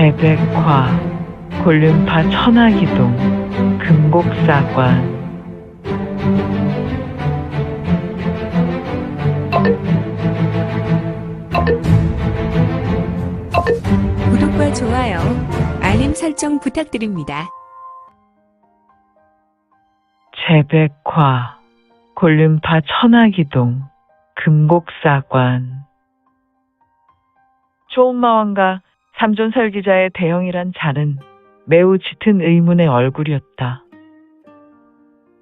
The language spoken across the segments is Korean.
재백화, 골륜파 천하기동, 금곡사관. 구독과 좋아요, 알림 설정 부탁드립니다. 재백화, 골륜파 천하기동, 금곡사관. 초음마왕과 삼존설기자의 대형이란 자는 매우 짙은 의문의 얼굴이었다.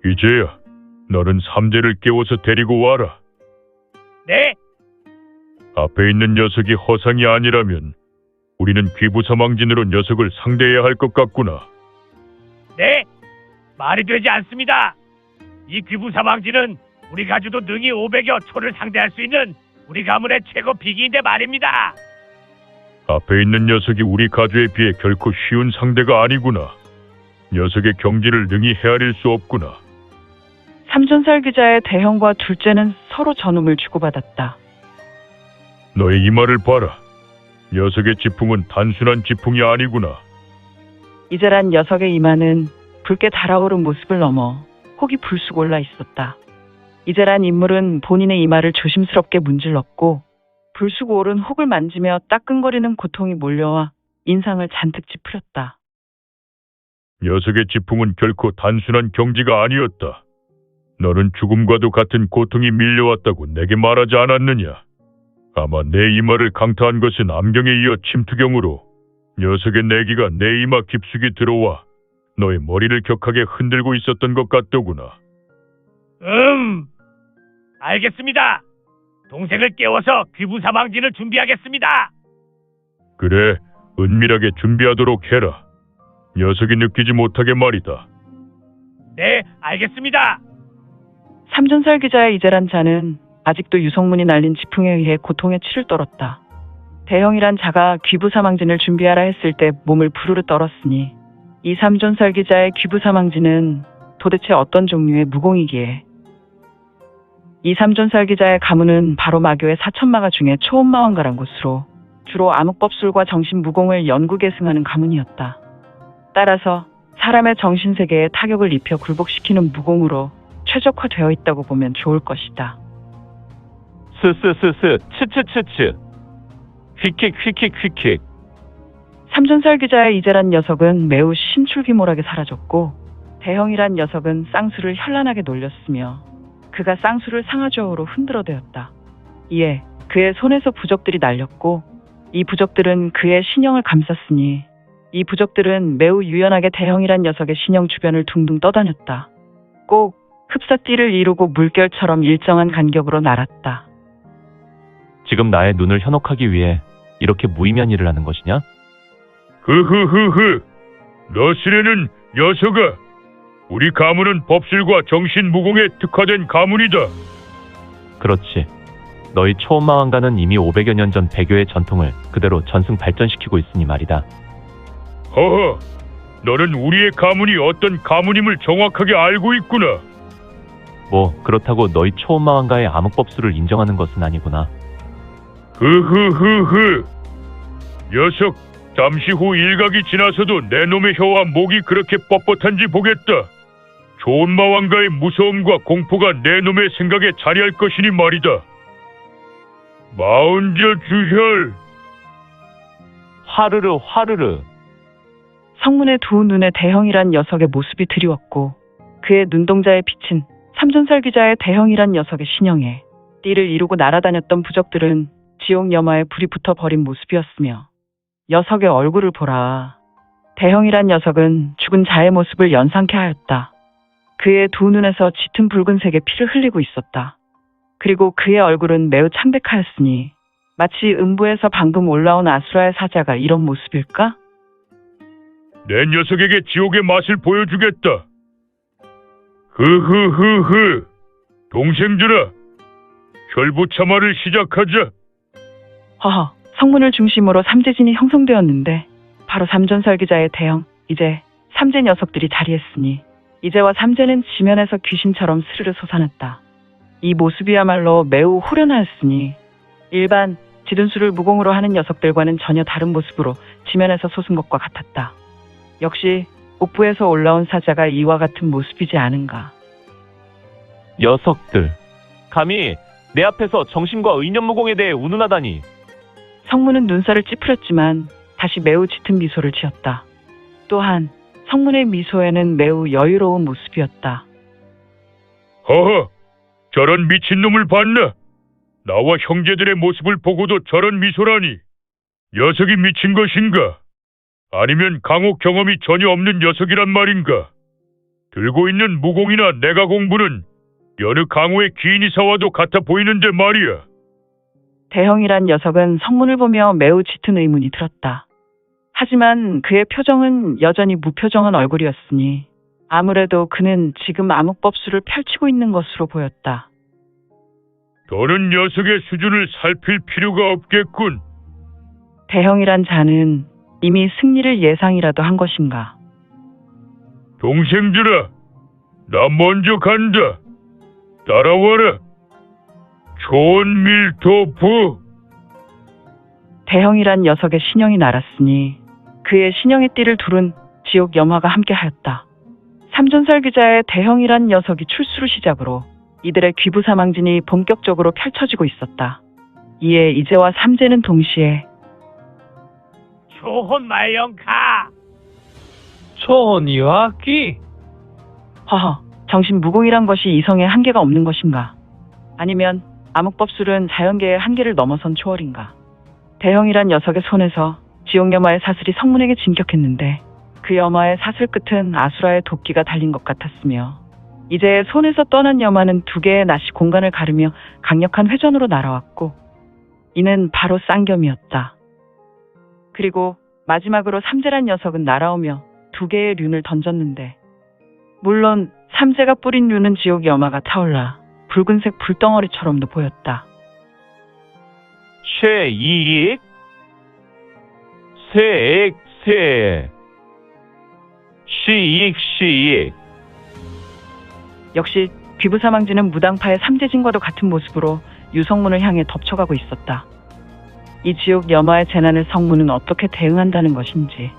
이제야 너는 삼재를 깨워서 데리고 와라. 네, 앞에 있는 녀석이 허상이 아니라면 우리는 귀부사망진으로 녀석을 상대해야 할 것 같구나. 네, 말이 되지 않습니다. 이 귀부사망지는 우리 가주도 능히 500여 초를 상대할 수 있는 우리 가문의 최고 비기인데 말입니다. 앞에 있는 녀석이 우리 가주에 비해 결코 쉬운 상대가 아니구나. 녀석의 경지를 능히 헤아릴 수 없구나. 삼존설기자의 대형과 둘째는 서로 전움을 주고받았다. 너의 이마를 봐라. 녀석의 지풍은 단순한 지풍이 아니구나. 이제란 녀석의 이마는 붉게 달아오른 모습을 넘어 혹이 불쑥 올라 있었다. 이제란 인물은 본인의 이마를 조심스럽게 문질렀고 불쑥 오른 혹을 만지며 따끔거리는 고통이 몰려와 인상을 잔뜩 찌푸렸다. 녀석의 지풍은 결코 단순한 경지가 아니었다. 너는 죽음과도 같은 고통이 밀려왔다고 내게 말하지 않았느냐? 아마 내 이마를 강타한 것은 암경에 이어 침투경으로 녀석의 내기가 내 이마 깊숙이 들어와 너의 머리를 격하게 흔들고 있었던 것 같더구나. 알겠습니다. 동생을 깨워서 귀부사망진을 준비하겠습니다. 그래, 은밀하게 준비하도록 해라. 녀석이 느끼지 못하게 말이다. 네, 알겠습니다. 삼존설기자의 이제란 자는 아직도 유성문이 날린 지풍에 의해 고통의 치를 떨었다. 대형이란 자가 귀부사망진을 준비하라 했을 때 몸을 부르르 떨었으니 이 삼존설기자의 귀부사망진은 도대체 어떤 종류의 무공이기에. 이 삼존설기자의 가문은 바로 마교의 사천마가 중에 초음마왕가란 곳으로 주로 암흑법술과 정신무공을 연구계승하는 가문이었다. 따라서 사람의 정신세계에 타격을 입혀 굴복시키는 무공으로 최적화되어 있다고 보면 좋을 것이다. 스스스스 츠츠츠츠 휙킥 휙킥 휙킥. 삼존설기자의 이제란 녀석은 매우 신출귀몰하게 사라졌고 대형이란 녀석은 쌍수를 현란하게 놀렸으며 그가 쌍수를 상하좌우로 흔들어대었다. 이에 그의 손에서 부적들이 날렸고 이 부적들은 그의 신형을 감쌌으니 이 부적들은 매우 유연하게 대형이란 녀석의 신형 주변을 둥둥 떠다녔다. 꼭 흡사띠를 이루고 물결처럼 일정한 간격으로 날았다. 지금 나의 눈을 현혹하기 위해 이렇게 무의미한 일을 하는 것이냐? 흐흐흐흐. 너 시내는 녀석아. 우리 가문은 법술과 정신무공에 특화된 가문이다. 그렇지. 너희 초음마왕가는 이미 500여 년 전 배교의 전통을 그대로 전승 발전시키고 있으니 말이다. 허허. 너는 우리의 가문이 어떤 가문임을 정확하게 알고 있구나. 뭐 그렇다고 너희 초음마왕가의 암흑법술을 인정하는 것은 아니구나. 흐흐흐흐. 녀석, 잠시 후 일각이 지나서도 내 놈의 혀와 목이 그렇게 뻣뻣한지 보겠다. 초음마왕가의 무서움과 공포가 내 놈의 생각에 자리할 것이니 말이다. 마운저 주혈. 화르르 화르르. 성문의 두 눈에 대형이란 녀석의 모습이 드리웠고 그의 눈동자에 비친 삼존설기자의 대형이란 녀석의 신형에 띠를 이루고 날아다녔던 부적들은 지옥 염화에 불이 붙어버린 모습이었으며 녀석의 얼굴을 보라. 대형이란 녀석은 죽은 자의 모습을 연상케 하였다. 그의 두 눈에서 짙은 붉은색의 피를 흘리고 있었다. 그리고 그의 얼굴은 매우 창백하였으니 마치 음부에서 방금 올라온 아수라의 사자가 이런 모습일까? 내 녀석에게 지옥의 맛을 보여주겠다. 흐흐흐흐. 동생들아, 혈부참화를 시작하자. 허허, 성문을 중심으로 삼재진이 형성되었는데 바로 삼존설기자의 대형, 이제 삼재 녀석들이 자리했으니 이제와 삼재는 지면에서 귀신처럼 스르르 솟아났다. 이 모습이야말로 매우 호련하였으니 일반 지둔수를 무공으로 하는 녀석들과는 전혀 다른 모습으로 지면에서 솟은 것과 같았다. 역시 옥부에서 올라온 사자가 이와 같은 모습이지 않은가. 녀석들. 감히 내 앞에서 정신과 의념무공에 대해 운운하다니. 성문은 눈살을 찌푸렸지만 다시 매우 짙은 미소를 지었다. 또한 성문의 미소에는 매우 여유로운 모습이었다. 허허, 저런 미친놈을 봤나? 나와 형제들의 모습을 보고도 저런 미소라니. 녀석이 미친 것인가? 아니면 강호 경험이 전혀 없는 녀석이란 말인가? 들고 있는 무공이나 내가 공부는 여느 강호의 기인이사와도 같아 보이는데 말이야. 대형이란 녀석은 성문을 보며 매우 짙은 의문이 들었다. 하지만 그의 표정은 여전히 무표정한 얼굴이었으니 아무래도 그는 지금 암흑법수를 펼치고 있는 것으로 보였다. 더는 녀석의 수준을 살필 필요가 없겠군. 대형이란 자는 이미 승리를 예상이라도 한 것인가. 동생들아, 나 먼저 간다. 따라와라. 좋은 밀도프. 대형이란 녀석의 신형이 날았으니 그의 신형의 띠를 두른 지옥 염화가 함께하였다. 삼존설 기자의 대형이란 녀석이 출수를 시작으로 이들의 귀부사망진이 본격적으로 펼쳐지고 있었다. 이에 이제와 삼재는 동시에 초혼 말영카. 초혼이와 귀. 허허, 정신 무공이란 것이 이성의 한계가 없는 것인가? 아니면 암흑법술은 자연계의 한계를 넘어선 초월인가? 대형이란 녀석의 손에서 지옥염화의 사슬이 성문에게 진격했는데 그 염화의 사슬 끝은 아수라의 도끼가 달린 것 같았으며 이제 손에서 떠난 염화는 두 개의 낫이 공간을 가르며 강력한 회전으로 날아왔고 이는 바로 쌍겸이었다. 그리고 마지막으로 삼재란 녀석은 날아오며 두 개의 륜을 던졌는데 물론 삼재가 뿌린 륜은 지옥 염화가 타올라 붉은색 불덩어리처럼도 보였다. 쇠이익? 쇠액, 쇠액. 시익, 시익. 역시 귀부사망지는 무당파의 삼재진과도 같은 모습으로 유성문을 향해 덮쳐가고 있었다. 이 지옥 염화의 재난을 성문은 어떻게 대응한다는 것인지.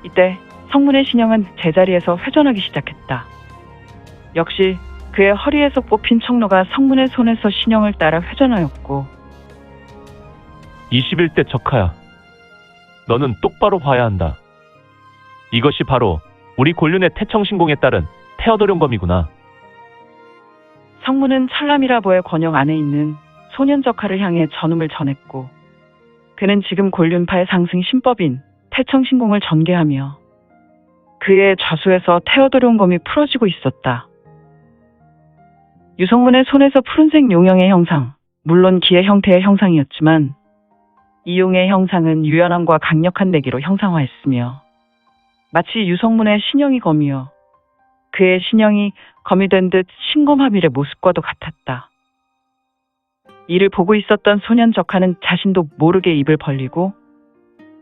이때 성문의 신형은 제자리에서 회전하기 시작했다. 역시 그의 허리에서 뽑힌 청로가 성문의 손에서 신형을 따라 회전하였고 21대 적하야. 너는 똑바로 봐야 한다. 이것이 바로 우리 곤륜의 태청신공에 따른 태어도룡검이구나. 성문은 철람이라보의 권역 안에 있는 소년적하를 향해 전음을 전했고 그는 지금 곤륜파의 상승 신법인 태청신공을 전개하며 그의 좌수에서 태어도룡검이 풀어지고 있었다. 유성문의 손에서 푸른색 용형의 형상, 물론 기의 형태의 형상이었지만 이 용의 형상은 유연함과 강력한 내기로 형상화했으며 마치 유성문의 신형이 검이요 그의 신형이 검이 된 듯 신검합일의 모습과도 같았다. 이를 보고 있었던 소년 적하는 자신도 모르게 입을 벌리고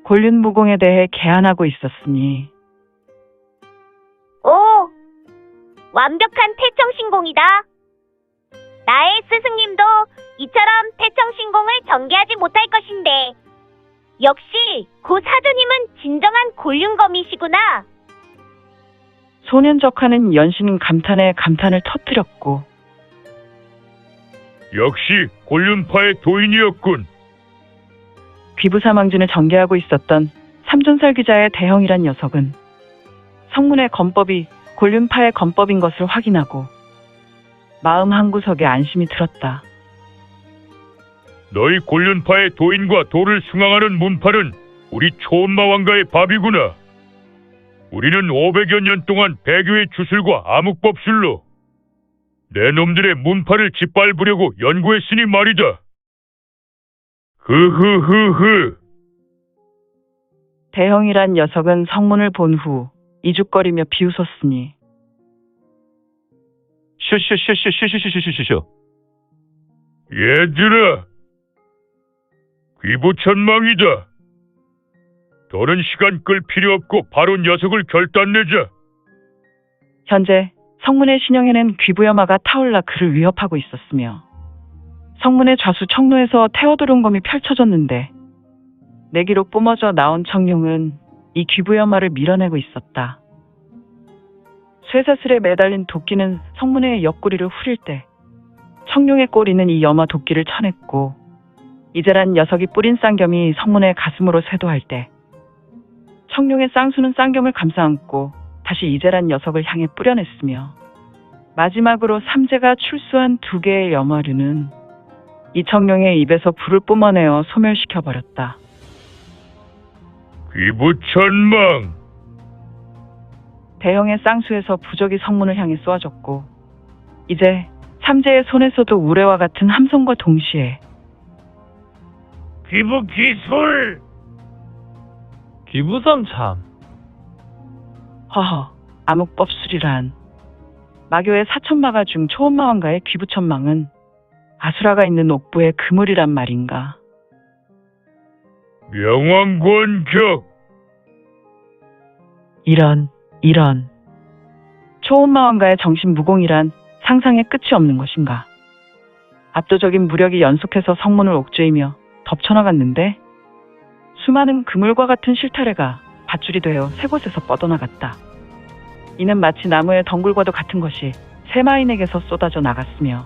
곤륜무공에 대해 개안하고 있었으니 오! 완벽한 태청신공이다. 나의 스승님도 이처럼 태청신공을 전개하지 못할 것인데 역시 고 사주님은 진정한 곤륜검이시구나. 소년 적하는 연신 감탄에 감탄을 터뜨렸고 역시 곤륜파의 도인이었군. 귀부사망진을 전개하고 있었던 삼존살 기자의 대형이란 녀석은 성문의 검법이 곤륜파의 검법인 것을 확인하고 마음 한구석에 안심이 들었다. 너희 곤륜파의 도인과 도를 숭앙하는 문파는 우리 초음마 왕가의 밥이구나. 우리는 500여 년 동안 배교의 주술과 암흑법술로 내 놈들의 문파를 짓밟으려고 연구했으니 말이다. 흐흐흐흐. 대형이란 녀석은 성문을 본 후 이죽거리며 비웃었으니 슈슈슈슈슈슈슈슈슈슈. 얘들아, 귀부천망이다. 더는 시간 끌 필요 없고 바로 녀석을 결단내자. 현재 성문의 신형에는 귀부염화가 타올라 그를 위협하고 있었으며 성문의 좌수 청로에서 테어드론검이 펼쳐졌는데 내기로 뿜어져 나온 청룡은 이 귀부연마를 밀어내고 있었다. 쇠사슬에 매달린 도끼는 성문의 옆구리를 후릴 때 청룡의 꼬리는 이 염화 도끼를 쳐냈고 이제란 녀석이 뿌린 쌍겸이 성문의 가슴으로 쇄도할 때 청룡의 쌍수는 쌍겸을 감싸안고 다시 이제란 녀석을 향해 뿌려냈으며 마지막으로 삼재가 출수한 두 개의 염화류는 이 청룡의 입에서 불을 뿜어내어 소멸시켜버렸다. 귀부천망! 대형의 쌍수에서 부적이 성문을 향해 쏘아졌고 이제 삼재의 손에서도 우레와 같은 함성과 동시에 귀부 기술! 기부삼참. 허허 암흑법술이란 마교의 사천마가 중 초원마왕가의 귀부천망은 아수라가 있는 옥부의 그물이란 말인가. 명왕권격! 이런 초원마왕가의 정신무공이란 상상의 끝이 없는 것인가. 압도적인 무력이 연속해서 성문을 옥죄이며 덮쳐나갔는데 수많은 그물과 같은 실타래가 밧줄이 되어 세 곳에서 뻗어나갔다. 이는 마치 나무의 덩굴과도 같은 것이 세마인에게서 쏟아져 나갔으며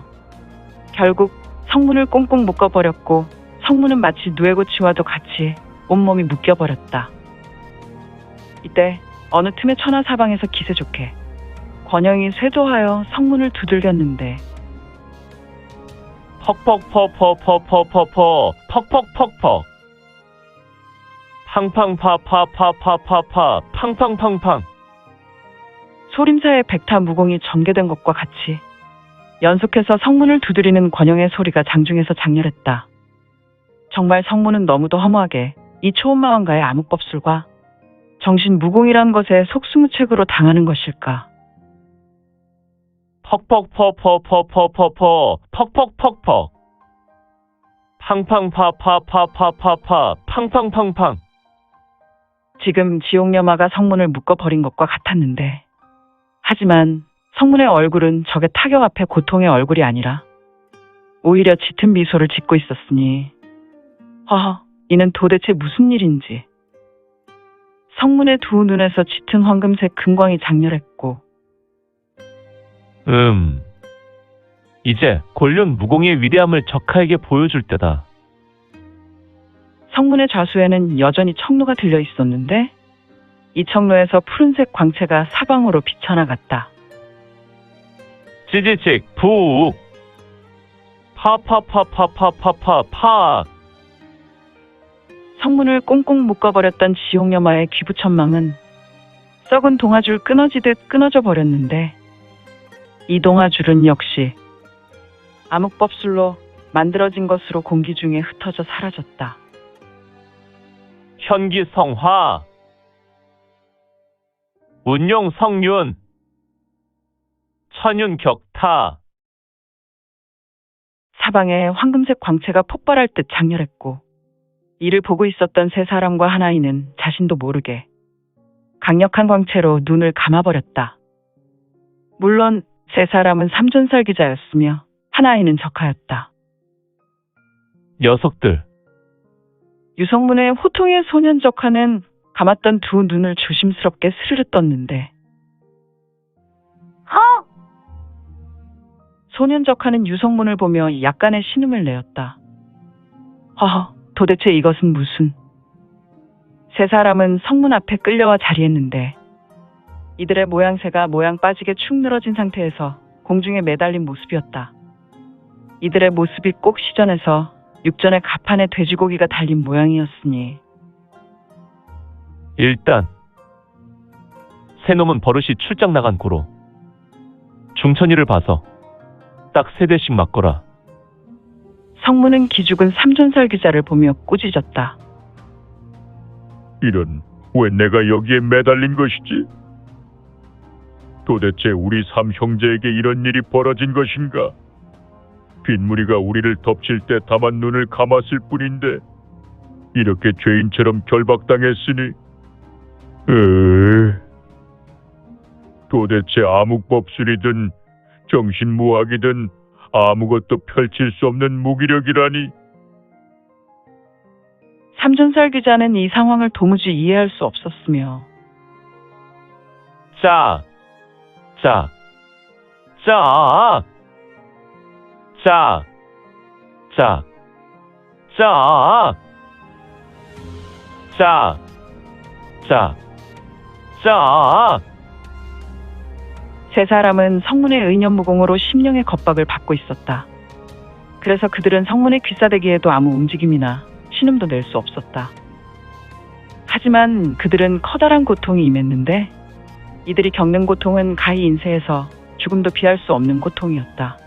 결국 성문을 꽁꽁 묶어버렸고 성문은 마치 누에고치와도 같이 온몸이 묶여버렸다. 이때 어느 틈에 천하사방에서 기세 좋게 권영이 쇄도하여 성문을 두들겼는데 퍽퍽퍼퍼퍼퍼퍼퍼 퍽퍽퍽퍽 팡팡파파파파파파 팡팡팡팡. 소림사의 백타 무공이 전개된 것과 같이 연속해서 성문을 두드리는 권영의 소리가 장중에서 장렬했다. 정말 성문은 너무도 허무하게 이 초원마왕가의 암흑법술과 정신무공이란 것에 속수무책으로 당하는 것일까. 퍽퍽퍼퍼퍼퍼퍼퍼 퍽퍽퍽퍽 팡팡파파파파파파 팡팡팡팡. 지금 지옥녀마가 성문을 묶어버린 것과 같았는데 하지만 성문의 얼굴은 적의 타격 앞에 고통의 얼굴이 아니라 오히려 짙은 미소를 짓고 있었으니 허허 이는 도대체 무슨 일인지. 성문의 두 눈에서 짙은 황금색 금광이 장렬했고 이제 곤륜 무공의 위대함을 적하에게 보여줄 때다. 성문의 좌수에는 여전히 청로가 들려 있었는데 이 청로에서 푸른색 광채가 사방으로 비쳐나갔다. 찌지직 푹 파파파파파파파. 성문을 꽁꽁 묶어버렸던 지옥녀마의 귀부천망은 썩은 동아줄 끊어지듯 끊어져 버렸는데 이 동아줄은 역시 암흑법술로 만들어진 것으로 공기 중에 흩어져 사라졌다. 현기성화 운용성윤 천윤격타. 사방에 황금색 광채가 폭발할 듯 장렬했고 이를 보고 있었던 세 사람과 하나이는 자신도 모르게 강력한 광채로 눈을 감아버렸다. 물론 세 사람은 삼존설기자였으며 하나이는 적하였다. 녀석들. 유성문의 호통의 소년 적하는 감았던 두 눈을 조심스럽게 스르르 떴는데 헉! 소년 적하는 유성문을 보며 약간의 신음을 내었다. 허허, 도대체 이것은 무슨. 세 사람은 성문 앞에 끌려와 자리했는데 이들의 모양새가 모양 빠지게 축 늘어진 상태에서 공중에 매달린 모습이었다. 이들의 모습이 꼭 시전해서 육전의 가판에 돼지고기가 달린 모양이었으니 일단 새 놈은 버릇이 출장 나간 고로 중천이를 봐서 딱 세 대씩 맞거라. 성문은 기죽은 삼존설 기자를 보며 꾸짖었다. 이런, 왜 내가 여기에 매달린 것이지? 도대체 우리 삼 형제에게 이런 일이 벌어진 것인가? 빗무리가 우리를 덮칠 때 다만 눈을 감았을 뿐인데 이렇게 죄인처럼 결박당했으니 도대체 암흑법술이든 정신무학이든 아무것도 펼칠 수 없는 무기력이라니. 삼존설 기자는 이 상황을 도무지 이해할 수 없었으며 짜, 짜, 짜, 짜, 짜, 짜, 짜, 짜, 짜. 세 사람은 성문의 의념무공으로 심령의 겁박을 받고 있었다. 그래서 그들은 성문의 귀싸대기에도 아무 움직임이나 신음도 낼 수 없었다. 하지만 그들은 커다란 고통이 임했는데 이들이 겪는 고통은 가히 인세에서 죽음도 피할 수 없는 고통이었다.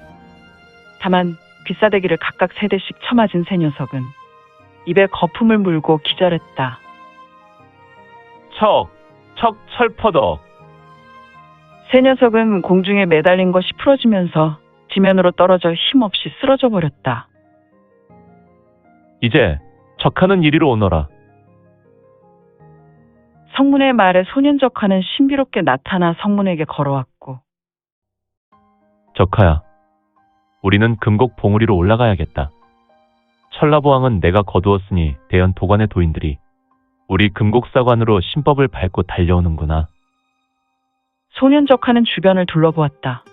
다만 귀싸대기를 각각 3대씩 쳐맞은 세 녀석은 입에 거품을 물고 기절했다. 척, 척, 철퍼덕. 세 녀석은 공중에 매달린 것이 풀어지면서 지면으로 떨어져 힘없이 쓰러져 버렸다. 이제 적하는 이리로 오너라. 성문의 말에 소년적하는 신비롭게 나타나 성문에게 걸어왔고 적하야, 우리는 금곡 봉우리로 올라가야겠다. 천라보왕은 내가 거두었으니 대연 도관의 도인들이 우리 금곡사관으로 신법을 밟고 달려오는구나. 소년적하는 주변을 둘러보았다.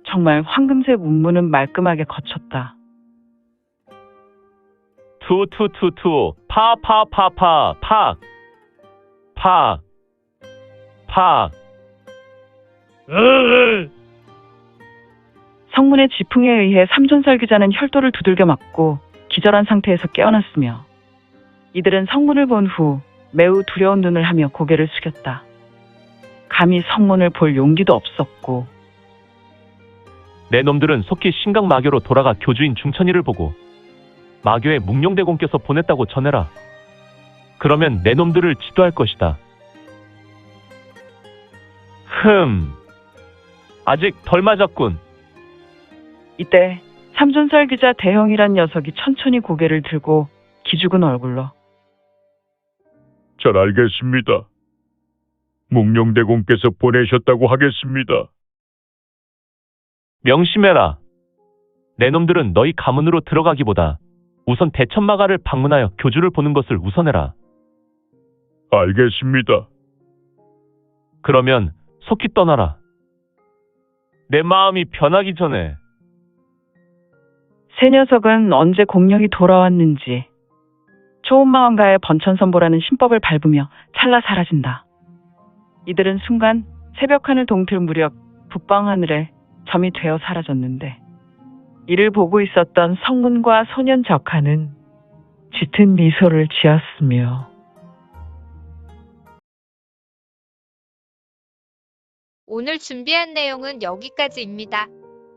정말 황금색 운문은 말끔하게 거쳤다. 투투투투 파파파파 팍 팍, 팍. 성문의 지풍에 의해 삼존설 기자는 혈도를 두들겨 맞고 기절한 상태에서 깨어났으며 이들은 성문을 본 후 매우 두려운 눈을 하며 고개를 숙였다. 감히 성문을 볼 용기도 없었고 내 놈들은 속히 신강마교로 돌아가 교주인 중천이를 보고 마교에 묵룡대공께서 보냈다고 전해라. 그러면 내 놈들을 지도할 것이다. 아직 덜 맞았군. 이때 삼존설 기자 대형이란 녀석이 천천히 고개를 들고 기죽은 얼굴로 잘 알겠습니다. 묵룡대공께서 보내셨다고 하겠습니다. 명심해라. 내 놈들은 너희 가문으로 들어가기보다 우선 대천마가를 방문하여 교주를 보는 것을 우선해라. 알겠습니다. 그러면 속히 떠나라. 내 마음이 변하기 전에. 세 녀석은 언제 공력이 돌아왔는지 초음마왕가의 번천선보라는 신법을 밟으며 찰나 사라진다. 이들은 순간 새벽하늘 동틀 무렵 북방하늘에 점이 되어 사라졌는데 이를 보고 있었던 성문과 소년 적하는 짙은 미소를 지었으며 오늘 준비한 내용은 여기까지입니다.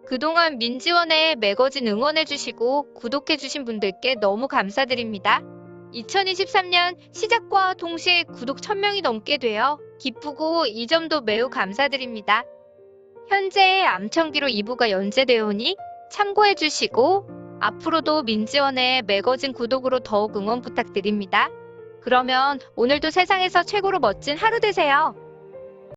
그동안 민지원에 매거진 응원해주시고 구독해주신 분들께 너무 감사드립니다. 2023년 시작과 동시에 구독 1000명이 넘게 되어 기쁘고 이 점도 매우 감사드립니다. 현재 암청기로 2부가 연재되오니 참고해주시고 앞으로도 민지원의 매거진 구독으로 더욱 응원 부탁드립니다. 그러면 오늘도 세상에서 최고로 멋진 하루 되세요.